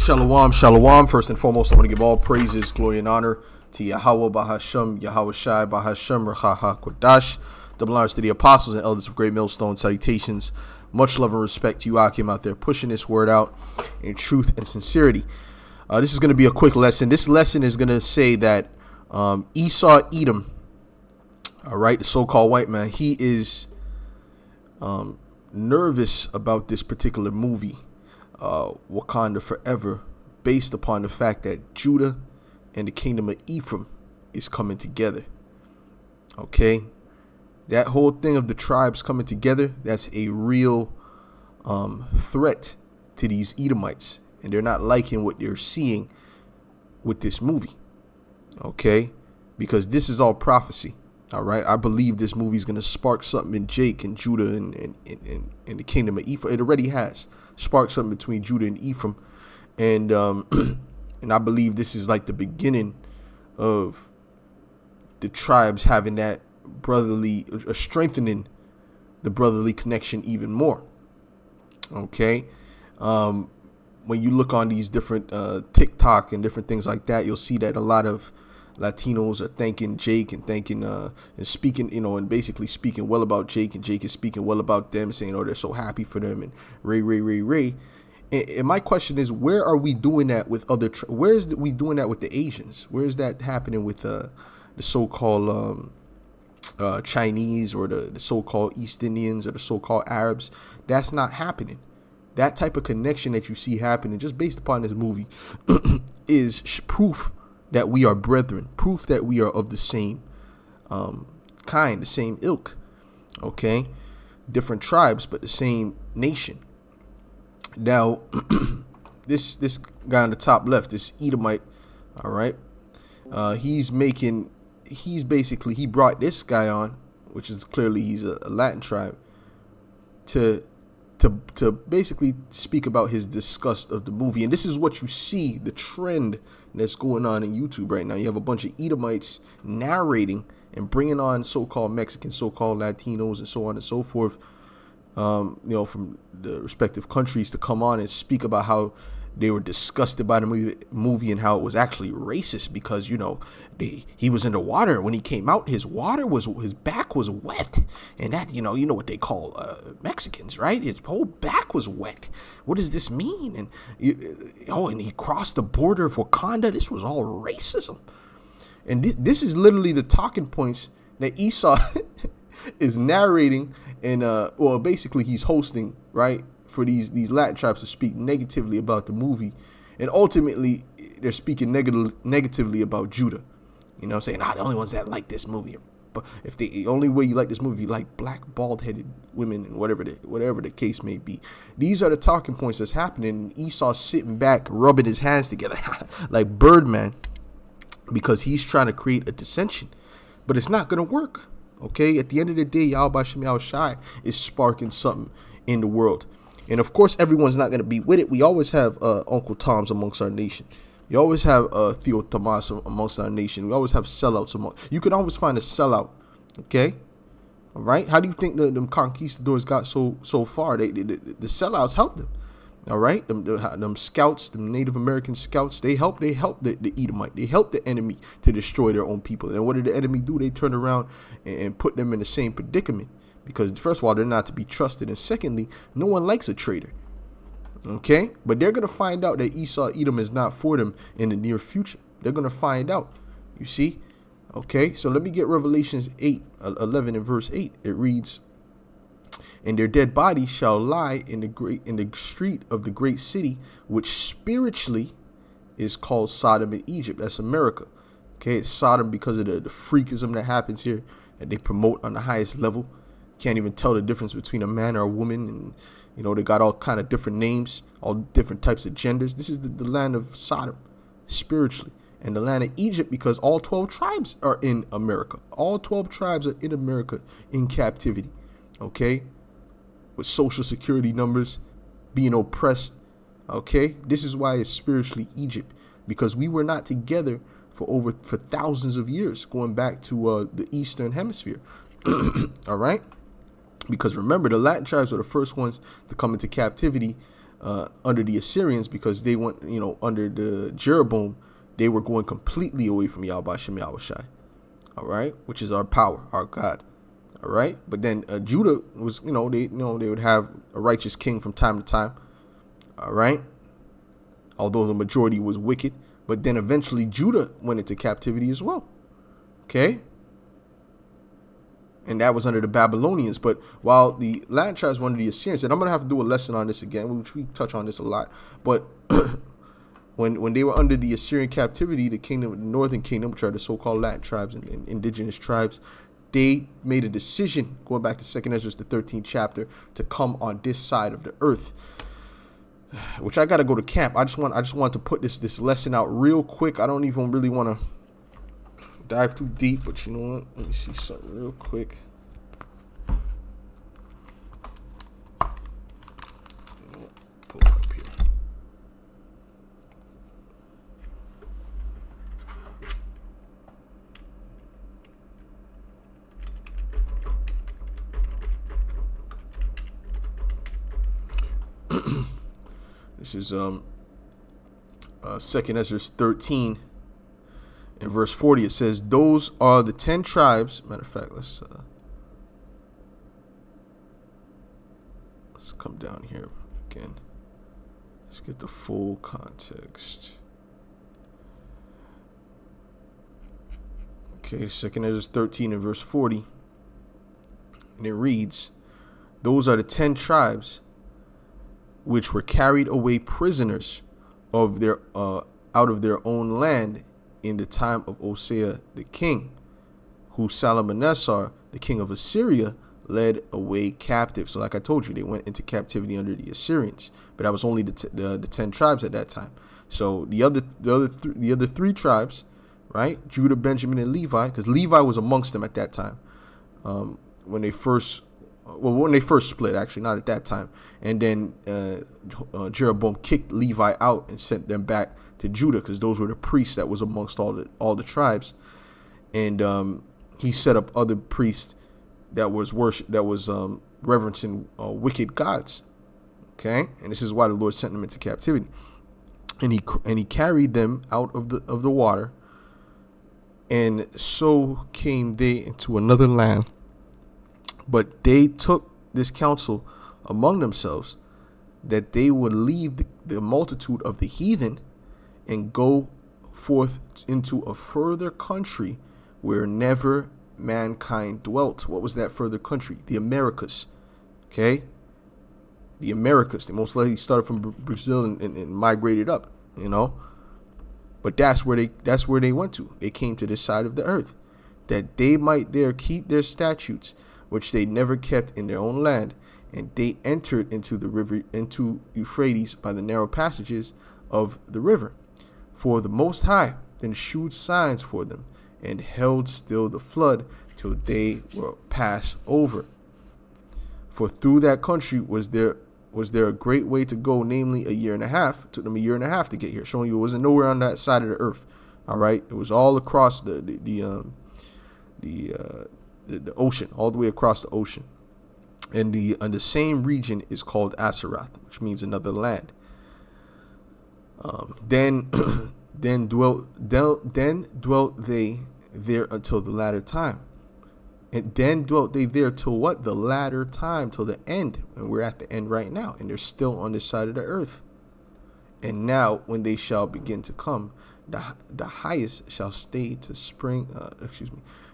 Shalom, shalom. First and foremost, I want to give all praises, glory, and honor to Yahweh Bahashem, Yahweh Shai Bahashem, Rechaha Kodash. Double honors to the apostles and elders of Great Millstone. Salutations. Much love and respect to you, Akim, out there pushing this word out in truth and sincerity. This is going to be a quick lesson. This lesson is going to say that Esau Edom, all right, the so-called white man, he is nervous about this particular movie, Wakanda Forever, based upon the fact that Judah and the kingdom of Ephraim is coming together. Okay, that whole thing of the tribes coming together, that's a real threat to these Edomites, and they're not liking what they're seeing with this movie. Okay, because this is all prophecy. All right, I believe this movie is going to spark something in Jake and Judah and the kingdom of Ephraim. It already has sparked something between Judah and Ephraim, and and I believe this is like the beginning of the tribes having that brotherly, strengthening the brotherly connection even more. Okay, when you look on these different TikTok and different things like that, you'll see that a lot of Latinos are thanking Jake and thanking and speaking, and basically speaking well about Jake, and Jake is speaking well about them, saying, oh, they're so happy for them, and Ray. And my question is, where are we doing that with other? Where is we doing that with the Asians? Where is that happening with the so-called Chinese, or the so-called East Indians, or the so-called Arabs? That's not happening. That type of connection that you see happening just based upon this movie is proof that we are brethren, proof that we are of the same kind, the same ilk. Okay, different tribes, but the same nation. Now, this guy on the top left, this Edomite, all right, he brought this guy on, which is clearly he's a Latin tribe, to basically speak about his disgust of the movie. And this is what you see, the trend that's going on in YouTube right now. You have a bunch of Edomites narrating and bringing on so-called Mexicans, so-called Latinos, and so on and so forth, from the respective countries, to come on and speak about how they were disgusted by the movie and how it was actually racist because, he was in the water. When he came out, his back was wet. And that, you know what they call Mexicans, right? His whole back was wet. What does this mean? And, and he crossed the border of Wakanda. This was all racism. And this is literally the talking points that Esau is narrating. And, basically he's hosting, right, for these Latin tribes to speak negatively about the movie. And ultimately, they're speaking negatively about Judah. Saying, the only ones that like this movie. But if the only way you like this movie, you like black, bald-headed women, and whatever the case may be. These are the talking points that's happening. And Esau's sitting back, rubbing his hands together like Birdman, because he's trying to create a dissension. But it's not going to work. Okay? At the end of the day, Yahweh Shem Yahweh Shai is sparking something in the world. And of course, everyone's not going to be with it. We always have Uncle Toms amongst our nation. You always have Theo Tomas amongst our nation. We always have sellouts you can always find a sellout. Okay, all right. How do you think them conquistadors got so far? The sellouts helped them. All right, them scouts, them Native American scouts, they helped the Edomite. They helped the enemy to destroy their own people. And what did the enemy do? They turned around and put them in the same predicament. Because first of all, they're not to be trusted, and secondly, no one likes a traitor. Okay, but they're gonna find out that Esau Edom is not for them in the near future. They're gonna find out. You see? Okay, so let me get Revelations 8:11 and verse 8. It reads, "And their dead bodies shall lie in the street of the great city, which spiritually is called Sodom and Egypt." That's America. Okay, it's Sodom because of the freakism that happens here that they promote on the highest level. Can't even tell the difference between a man or a woman, and they got all kind of different names, all different types of genders. This is the land of Sodom spiritually, and the land of Egypt because all 12 tribes are in America. All 12 tribes are in America in captivity. Okay, with social security numbers, being oppressed. Okay, this is why it's spiritually Egypt, because we were not together for thousands of years, going back to the Eastern Hemisphere. All right. Because remember, the Latin tribes were the first ones to come into captivity under the Assyrians, because they went, under the Jeroboam, they were going completely away from Yahweh Shem Yahushai. All right, which is our power, our God. All right, but then Judah was, they would have a righteous king from time to time. All right, although the majority was wicked, but then eventually Judah went into captivity as well. Okay, and that was under the Babylonians. But while the Latin tribes were under the Assyrians, and I'm gonna have to do a lesson on this again, which we touch on this a lot. But when they were under the Assyrian captivity, the northern kingdom, which are the so-called Latin tribes and indigenous tribes, they made a decision, going back to 2nd Ezra, the 13th chapter, to come on this side of the earth. Which I gotta go to camp. I just want to put this lesson out real quick. I don't even really want to dive too deep, but you know what? Let me see something real quick. Pull it up here. This is 2nd Ezra 13 and verse 40. It says, "Those are the 10 tribes." Matter of fact, let's come down here again. Let's get the full context. Okay, 2nd Ezra 13 and verse 40, and it reads, "Those are the 10 tribes which were carried away prisoners of their out of their own land in the time of Hosea the king, who Salmanassar, the king of Assyria, led away captive." So like I told you, they went into captivity under the Assyrians, but that was only the 10 tribes at that time. So the other 3 tribes, right? Judah, Benjamin, and Levi, because Levi was amongst them at that time. When they first split, actually, not at that time. And then Jeroboam kicked Levi out and sent them back to Judah, because those were the priests that was amongst all the tribes. And he set up other priests that was reverencing wicked gods. Okay, and this is why the Lord sent them into captivity. And he carried them out of the water, and so came they into another land. But they took this counsel among themselves, that they would leave the multitude of the heathen and go forth into a further country where never mankind dwelt. What was that further country? The Americas. Okay, the Americas. They most likely started from Brazil and migrated up. But that's where they went to. They came to this side of the earth, that they might there keep their statutes, which they never kept in their own land. And they entered into the river, into Euphrates, by the narrow passages of the river. For the Most High then shewed signs for them, and held still the flood till they were passed over. For through that country was there a great way to go, namely a year and a half. It took them a year and a half to get here, showing you it wasn't nowhere on that side of the earth. All right, it was all across the ocean, all the way across the ocean. And the same region is called Asaroth, which means another land. Then dwelt they there until the latter time. And then dwelt they there till what? The latter time, till the end. And we're at the end right now, and they're still on this side of the earth. And now when they shall begin to come, the highest shall stay to spring,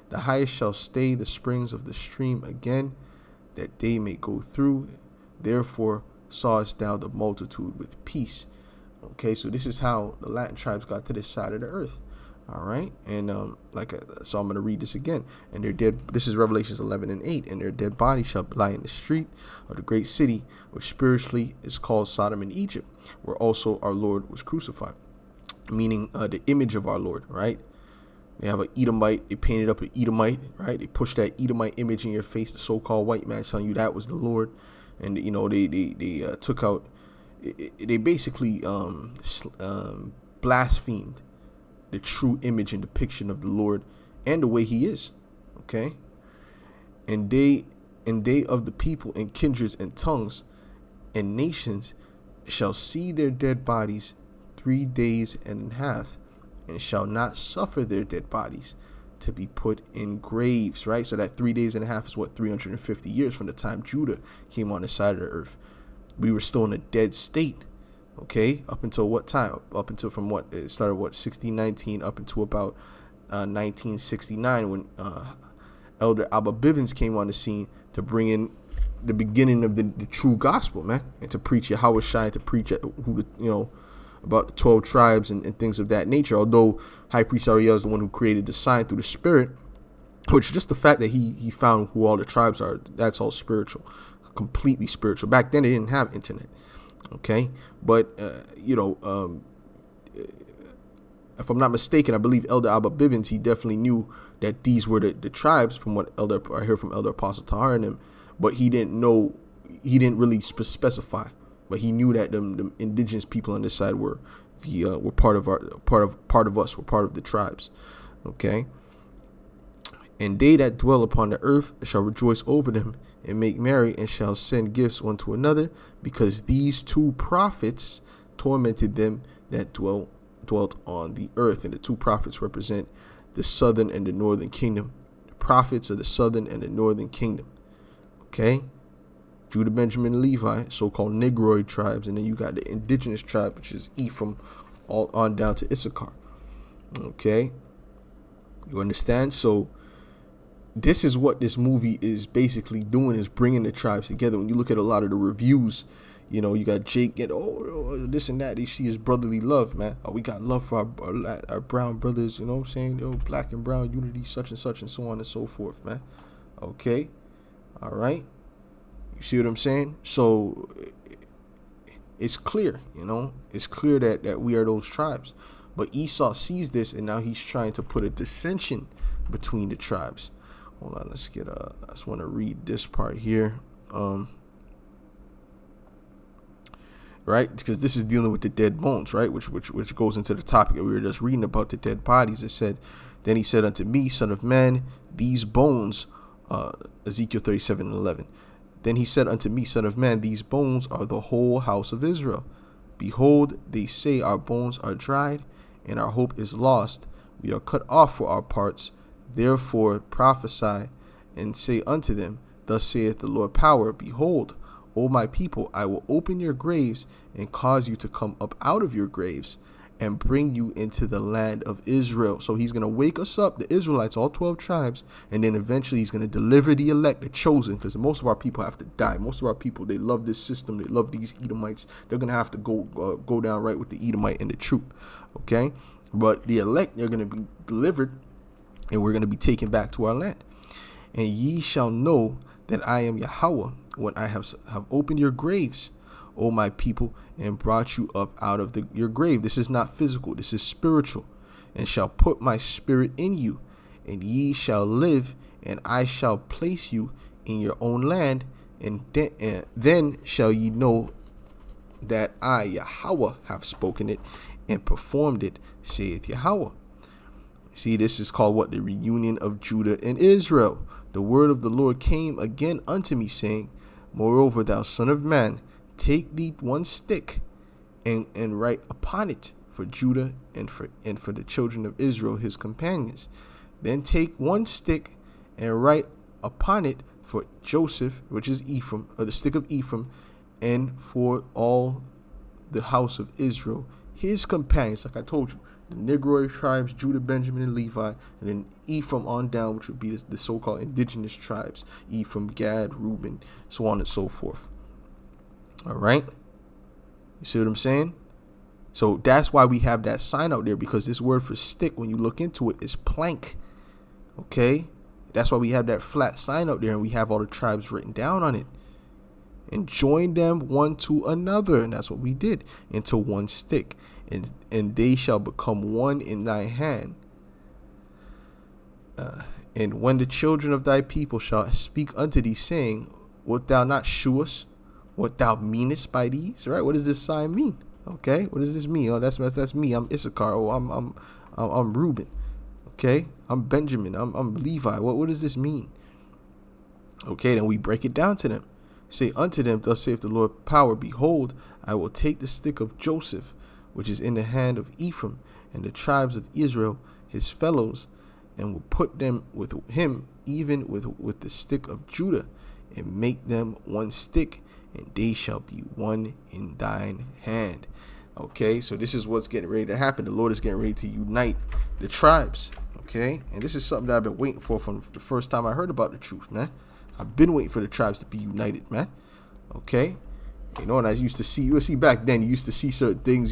the highest shall stay the springs of the stream again, that they may go through. Therefore sawest thou the multitude with peace. Okay, so this is how the Latin tribes got to this side of the earth. All right, and so I'm going to read this again. And their dead, this is Revelations 11 and 8. And their dead body shall lie in the street of the great city, which spiritually is called Sodom and Egypt, where also our Lord was crucified. Meaning the image of our Lord, right? They have an Edomite. They painted up an Edomite, right? They pushed that Edomite image in your face, the so-called white man, telling you that was the Lord. And they took out. They basically blasphemed the true image and depiction of the Lord and the way He is. Okay, and they of the people and kindreds and tongues and nations shall see their dead bodies 3 days and a half, and shall not suffer their dead bodies to be put in graves, right? So that 3 days and a half is what, 350 years from the time Judah came on the side of the earth. We were still in a dead state, okay? Up until what time? Up until from what? It started, what, 1619 up until about 1969 when Elder Abba Bivens came on the scene to bring in the beginning of the true gospel, man, and to preach Yahweh Shai, to preach about the 12 tribes and things of that nature. Although High Priest Ariel is the one who created the sign through the Spirit, which just the fact that he found who all the tribes are, that's all spiritual, completely spiritual. Back then they didn't have internet, okay? But if I'm not mistaken, I believe Elder Abba Bivens, he definitely knew that these were the tribes, from what I heard from Elder Apostle Tahar and them, but he didn't really specify. But he knew that the indigenous people on this side were part of us, were part of the tribes. Okay. And they that dwell upon the earth shall rejoice over them and make merry, and shall send gifts one to another, because these two prophets tormented them that dwelt on the earth. And the two prophets represent the southern and the northern kingdom. The prophets of the southern and the northern kingdom. Okay. Judah, Benjamin, and Levi, so-called Negroid tribes, and then you got the indigenous tribe, which is Ephraim, all on down to Issachar. Okay, you understand? So this is what this movie is basically doing, is bringing the tribes together. When you look at a lot of the reviews, you got Jake get this and that. They see his brotherly love, man. Oh, we got love for our brown brothers. You know what I'm saying? Black and brown unity, such and such, and so on and so forth, man. Okay, all right. You see what I'm saying? So it's clear, it's clear that we are those tribes. But Esau sees this, and now he's trying to put a dissension between the tribes. Hold on, I just want to read this part here. Right? Because this is dealing with the dead bones, right? Which goes into the topic that we were just reading about, the dead bodies. It said, then he said unto me, son of man, these bones, Ezekiel 37:11. Then he said unto me, son of man, these bones are the whole house of Israel. Behold, they say our bones are dried, and our hope is lost. We are cut off for our parts. Therefore prophesy, and say unto them, thus saith the Lord power, behold, O my people, I will open your graves, and cause you to come up out of your graves, and bring you into the land of Israel. So he's going to wake us up, the Israelites, all 12 tribes, and then eventually he's going to deliver the elect, the chosen, because most of our people have to die. Most of our people, they love this system. They love these Edomites. They're going to have to go down right with the Edomite and the troop, okay? But the elect, they're going to be delivered, and we're going to be taken back to our land. And ye shall know that I am Yahweh when I have opened your graves, O my people, and brought you up out of your grave. This is not physical, this is spiritual. And shall put my spirit in you, and ye shall live, and I shall place you in your own land, and then shall ye know that I, Yahweh, have spoken it and performed it, saith Yahweh. See, this is called what? The reunion of Judah and Israel. The word of the Lord came again unto me, saying, moreover, thou son of man, take thee one stick, and write upon it for Judah and for the children of Israel, his companions. Then take one stick and write upon it for Joseph, which is Ephraim, or the stick of Ephraim, and for all the house of Israel, his companions. Like I told you, the Negroid tribes, Judah, Benjamin, and Levi, and then Ephraim on down, which would be the so-called indigenous tribes, Ephraim, Gad, Reuben, so on and so forth. All right. You see what I'm saying? So that's why we have that sign out there, because this word for stick, when you look into it, is plank. Okay. That's why we have that flat sign out there, and we have all the tribes written down on it. And join them one to another. And that's what we did, into one stick. And they shall become one in thy hand. And when the children of thy people shall speak unto thee, saying, wilt thou not shew us what thou meanest by these? Right? What does this sign mean? Okay, what does this mean? Oh, that's me. I'm Issachar. Oh, I'm Reuben. Okay, I'm Benjamin. I'm Levi. What does this mean? Okay, then we break it down to them. Say unto them, thus saith the Lord power, behold, I will take the stick of Joseph, which is in the hand of Ephraim, and the tribes of Israel, his fellows, and will put them with him, even with the stick of Judah, and make them one stick, and they shall be one in thine hand. Okay, so this is what's getting ready to happen. The Lord is getting ready to unite the tribes. Okay, and this is something that I've been waiting for from the first time I heard about the truth, man. I've been waiting for the tribes to be united, man. Okay, and I used to see back then, you used to see certain things,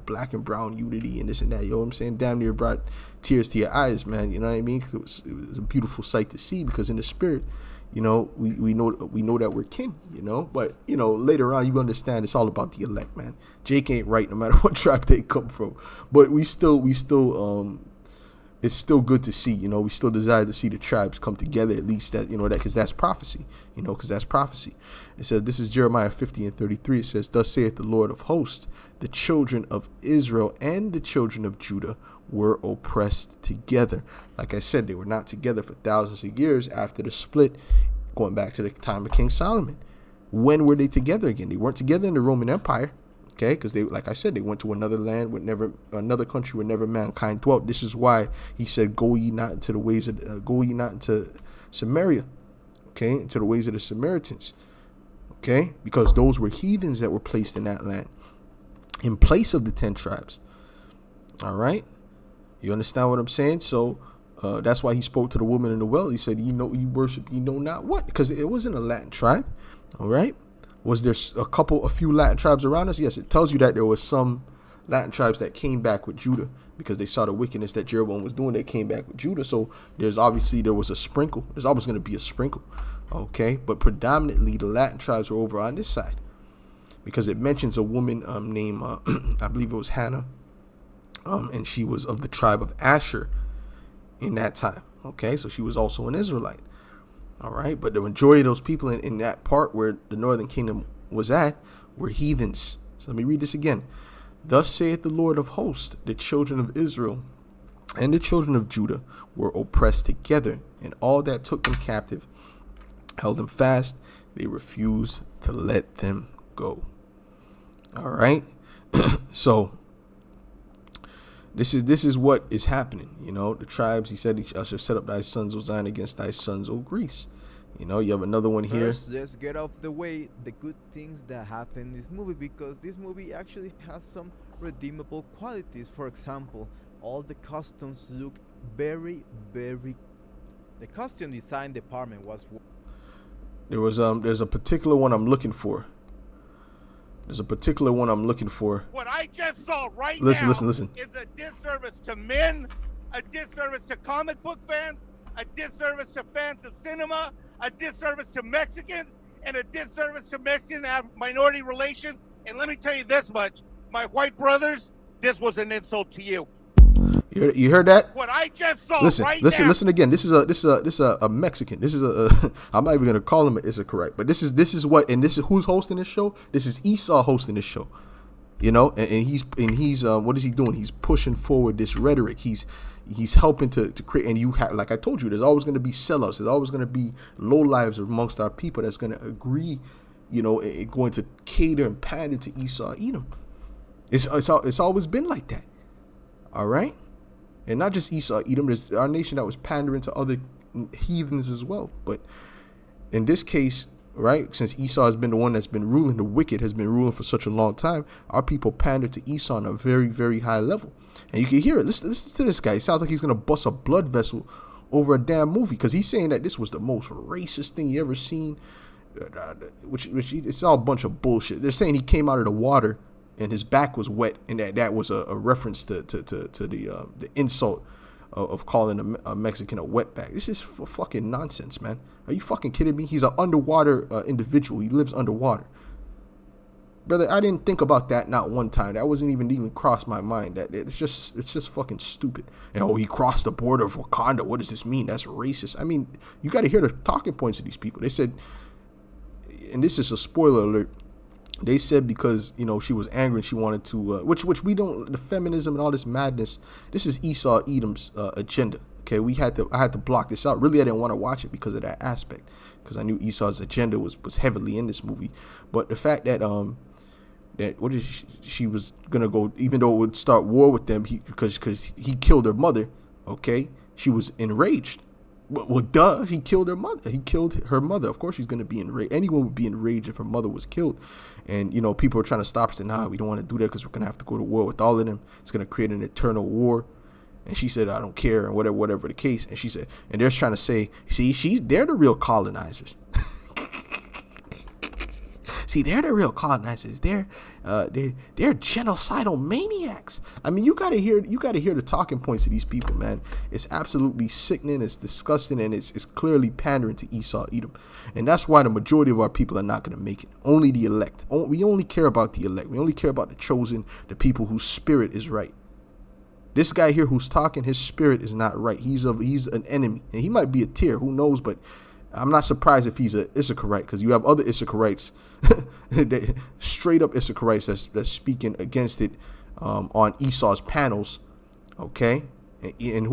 black and brown unity and this and that. You know what I'm saying? Damn near brought tears to your eyes, man. You know what I mean? It was a beautiful sight to see, because in the spirit, we know that we're kin, but later on you understand it's all about the elect, man. Jake ain't right no matter what tribe they come from, but we still it's still good to see, we still desire to see the tribes come together, at least that, because that's prophecy, because that's prophecy. It says, this is Jeremiah 50:33. It says, thus saith the Lord of hosts, the children of Israel and the children of Judah were oppressed together. Like I said, they were not together for thousands of years after the split, going back to the time of King Solomon. When were they together again? They weren't together in the Roman Empire. Okay, because like I said, they went to another land another country where never mankind dwelt. This is why he said, "Go ye not into the ways of, go ye not into Samaria." Okay, into the ways of the Samaritans. Okay, because those were heathens that were placed in that land, in place of the 10 tribes. All right, you understand what I'm saying? So that's why he spoke to the woman in the well. He said, "You worship, not what?" Because it wasn't a Latin tribe. All right. Was there a few Latin tribes around us? Yes, it tells you that there was some Latin tribes that came back with Judah because they saw the wickedness that Jeroboam was doing. They came back with Judah. So there was a sprinkle. There's always going to be a sprinkle. Okay, but predominantly the Latin tribes were over on this side, because it mentions a woman named I believe it was Hannah, and she was of the tribe of Asher in that time. Okay, so she was also an Israelite. All right, but the majority of those people in that part where the northern kingdom was at were heathens. So let me read this again. Thus saith the Lord of hosts, the children of Israel and the children of Judah were oppressed together, and all that took them captive held them fast. They refused to let them go. All right, so this is what is happening. The tribes, he said, I shall set up thy sons, O Zion, against thy sons, O Greece. You have another one here. First, let's get off the way the good things that happen in this movie, because this movie actually has some redeemable qualities. For example, all the costumes look very, very. The costume design department was. There's a particular one I'm looking for. What I just saw listen is a disservice to men, a disservice to comic book fans, a disservice to fans of cinema, a disservice to Mexicans, and a disservice to Mexican minority relations. And let me tell you this much, my white brothers, this was an insult to you. You heard that? What I just saw listen again. This is a Mexican. This is I'm not even gonna call him is it correct, but this is who's hosting this show. This is Esau hosting this show. And he's what is he doing? He's pushing forward this rhetoric. He's helping to create, and like I told you, there's always going to be sellouts. There's always going to be low lives amongst our people that's going to agree, going to cater and pander to Esau, Edom. It's always been like that. All right, and not just Esau, Edom. There's our nation that was pandering to other heathens as well. But in this case, right, since Esau has been the one that's been ruling, the wicked has been ruling for such a long time, our people pander to Esau on a very, very high level. And you can hear it. Listen to this guy. It sounds like he's going to bust a blood vessel over a damn movie, because he's saying that this was the most racist thing you ever seen, which it's all a bunch of bullshit. They're saying he came out of the water and his back was wet, and that was a reference to the insult of calling a Mexican a wetback. This is fucking nonsense, man. Are you fucking kidding me? He's an underwater individual. He lives underwater. Brother, I didn't think about that not one time. That wasn't even crossed my mind. That it's just fucking stupid. And he crossed the border of Wakanda. What does this mean? That's racist. I mean, you got to hear the talking points of these people. They said, and this is a spoiler alert, they said because she was angry and she wanted to which we don't, the feminism and all this madness, this is Esau Edom's agenda. Okay, I had to block this out. Really, I didn't want to watch it because of that aspect, because I knew Esau's agenda was heavily in this movie. But the fact that she was gonna go, even though it would start war with them, because he killed her mother. Okay, she was enraged. Well, duh, he killed her mother. He killed her mother. Of course, she's gonna be enraged. Anyone would be enraged if her mother was killed. And people are trying to stop us. Saying, nah, we don't want to do that because we're gonna have to go to war with all of them. It's gonna create an eternal war. And she said, I don't care, and whatever the case. And she said, and they're trying to say, see, they're the real colonizers. See, they're the real colonizers. They're genocidal maniacs. I mean, you gotta hear the talking points of these people, man. It's absolutely sickening. It's disgusting, and it's clearly pandering to Esau, Edom, and that's why the majority of our people are not gonna make it. Only the elect. We only care about the elect. We only care about the chosen, the people whose spirit is right. This guy here who's talking, his spirit is not right. He's an enemy, and he might be a tear. Who knows? But I'm not surprised if he's an Issacharite, because you have other Issacharites, straight up Issacharites that's speaking against it on Esau's panels. Okay, and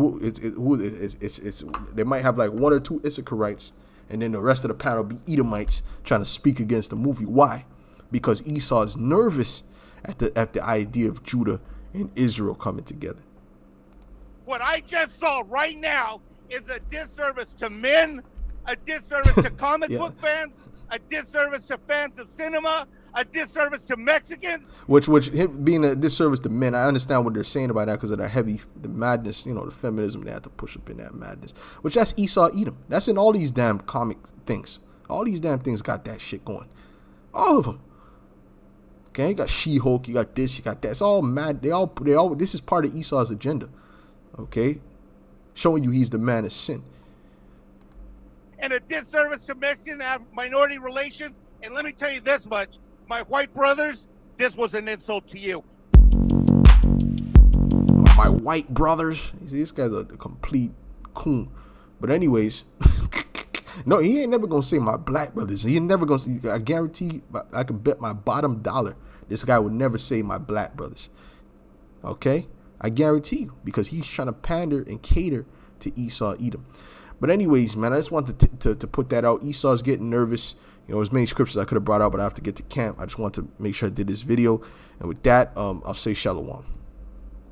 they might have like one or two Issacharites, and then the rest of the panel be Edomites trying to speak against the movie. Why? Because Esau is nervous at the idea of Judah and Israel coming together. What I just saw right now is a disservice to men, a disservice to comic book fans, a disservice to fans of cinema, a disservice to Mexicans. Which him being a disservice to men, I understand what they're saying about that because of the madness, the feminism they had to push up in that madness. Which that's Esau, Edom. That's in all these damn comic things. All these damn things got that shit going. All of them. Okay, you got She-Hulk, you got this, you got that. It's all mad. They all. This is part of Esau's agenda. Okay, showing you he's the man of sin. And a disservice to Mexican minority relations. And let me tell you this much, my white brothers, this was an insult to you. My white brothers. This guy's a complete coon. But anyways, no, he ain't never gonna say my black brothers. He ain't never gonna say. I guarantee. I can bet my bottom dollar this guy would never say my black brothers. Okay, I guarantee you, because he's trying to pander and cater to Esau, Edom. But anyways, man, I just wanted to put that out. Esau's getting nervous. There's many scriptures I could have brought out, but I have to get to camp. I just want to make sure I did this video. And with that, I'll say shalom.